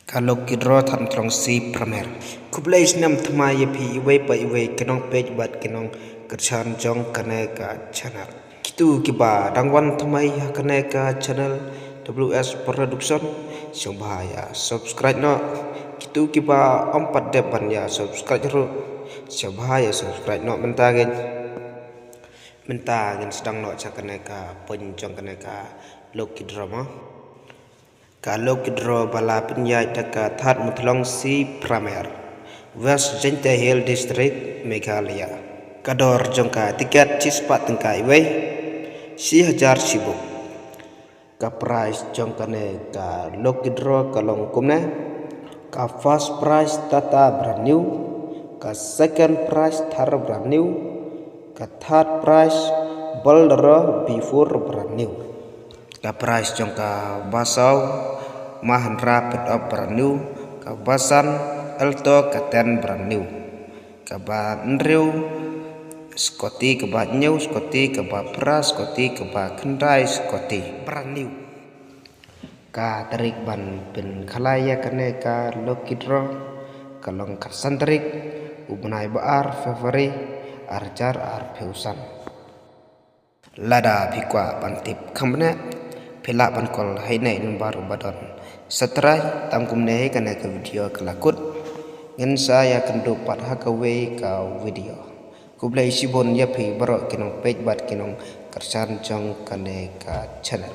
Kalau kidro tham trong si pramer kublai snam thma ye phi iwe pa iwe kenong page bat kenong kerchan jong kane ka channel kitu kiba dangwan thmai ha kane ka channel WS production sombaya subscribe no kitu kiba ompat de ban ya subscribe ro sombaya subscribe no menta sedang no cha kane ka pon jong kane ka lok kidro ma kalau kidro bala penyai taka that mutlong si pramer West Jente Hill District Meghalaya kador jongka tiket cispat tengkai we si hajar sibuk ka price jongkane ka lok kidro kalong kumne ka first price tata brand new ka second price thar brand new ka third price boldero before brand new ka price jongka basau Mahindra pit up brand new ka basan Alto ka 10 brand new ka ba Andrew Scotty ka ba new Scotty ka ba pras Scotty ka ba Hyundai Scotty brand new ka tarik ban pin khalaya kane ka lokidro kalong kasantrik ubnai baar February arjar ar peusan lada phikwa pantip khamne phila ban kol hainai numbar badon setrai tamkumne kana ka video kelakut ngen saya kendo pat hakawe ka video kublai sibon ya phi baro kinong page bat kinong kersan jong kane ka channel